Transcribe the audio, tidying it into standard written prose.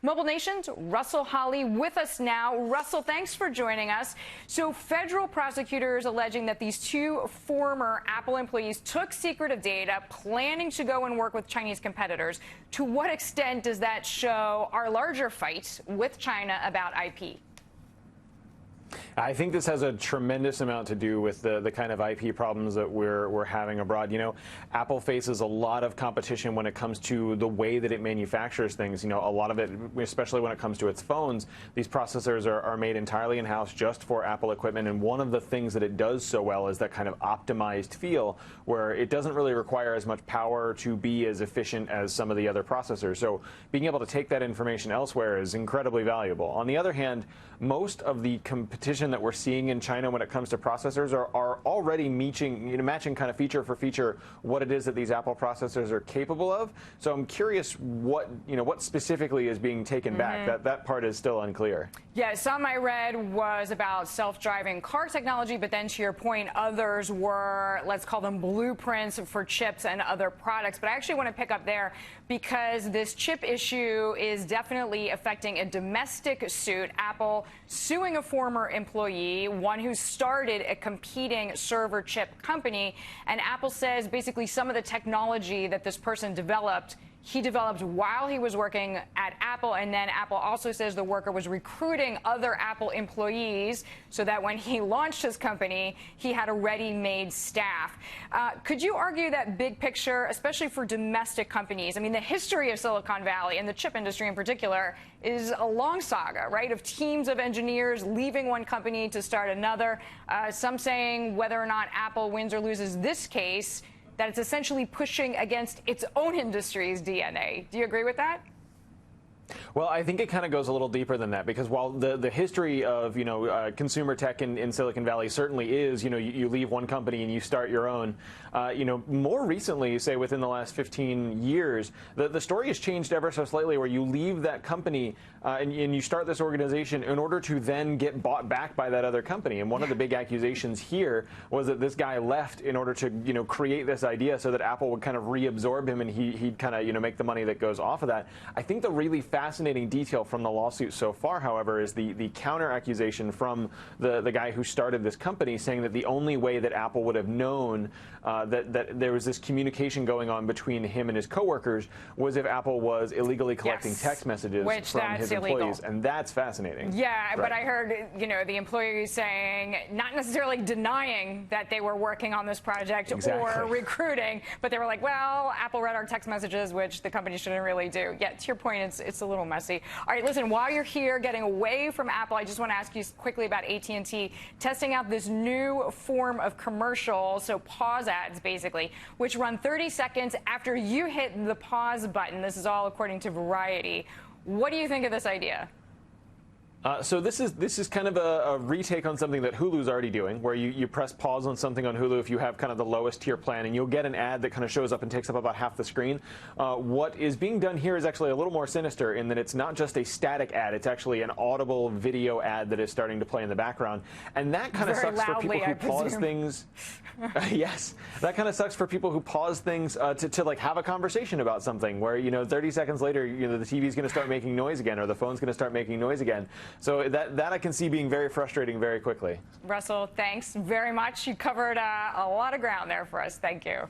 Mobile Nation's Russell Holly with us now. Russell, thanks for joining us. So federal prosecutors alleging that these two former Apple employees took secretive data, planning to go and work with Chinese competitors. To what extent does that show our larger fight with China about IP? I think this has a tremendous amount to do with the kind of IP problems that we're having abroad. You know, Apple faces a lot of competition when it comes to the way that it manufactures things. You know, a lot of it, especially when it comes to its phones, these processors are made entirely in-house just for Apple equipment. And one of the things that it does so well is that kind of optimized feel where it doesn't really require as much power to be as efficient as some of the other processors. So being able to take that information elsewhere is incredibly valuable. On the other hand, most of the competition that we're seeing in China when it comes to processors are already matching kind of feature for feature what it is that these Apple processors are capable of. So I'm curious what specifically is being taken back. That part is still unclear. Yeah, some I read was about self-driving car technology, but then to your point, others were, let's call them blueprints for chips and other products. But I actually want to pick up there because this chip issue is definitely affecting a domestic suit. Apple suing a former employee, one who started a competing server chip company. And Apple says basically some of the technology that this person developed, he developed while he was working at Apple, and then Apple also says the worker was recruiting other Apple employees so that when he launched his company, he had a ready-made staff. Could you argue that big picture, especially for domestic companies, I mean, the history of Silicon Valley and the chip industry in particular is a long saga, right, of teams of engineers leaving one company to start another, some saying whether or not Apple wins or loses this case, that it's essentially pushing against its own industry's DNA. Do you agree with that? Well, I think it kind of goes a little deeper than that, because while the history of, consumer tech in Silicon Valley certainly is, you leave one company and you start your own, more recently, say within the last 15 years, the story has changed ever so slightly, where you leave that company and you start this organization in order to then get bought back by that other company. And one of the big accusations here was that this guy left in order to, create this idea so that Apple would kind of reabsorb him and he'd kind of, make the money that goes off of that. I think the really fascinating detail from the lawsuit so far, however, is the counter accusation from the guy who started this company, saying that the only way that Apple would have known that there was this communication going on between him and his coworkers was if Apple was illegally collecting text messages from his employees. And that's fascinating. Yeah, right. But I heard, the employees saying, not necessarily denying that they were working on this project or recruiting, but they were like, well, Apple read our text messages, which the company shouldn't really do. Yeah, to your point, it's a little messy. All right, listen, while you're here getting away from Apple, I just want to ask you quickly about AT&T testing out this new form of commercial, so pause ads basically, which run 30 seconds after you hit the pause button. This is all according to Variety. What do you think of this idea? So this is kind of a retake on something that Hulu's already doing, where you press pause on something on Hulu if you have kind of the lowest tier plan, and you'll get an ad that kind of shows up and takes up about half the screen. What is being done here is actually a little more sinister in that it's not just a static ad, it's actually an audible video ad that is starting to play in the background. And that kind of sucks for people who pause things. Yes, that kind of sucks for people who pause things to like have a conversation about something where, 30 seconds later, the TV's going to start making noise again, or the phone's going to start making noise again. So that I can see being very frustrating very quickly. Russell, thanks very much. You covered a lot of ground there for us. Thank you.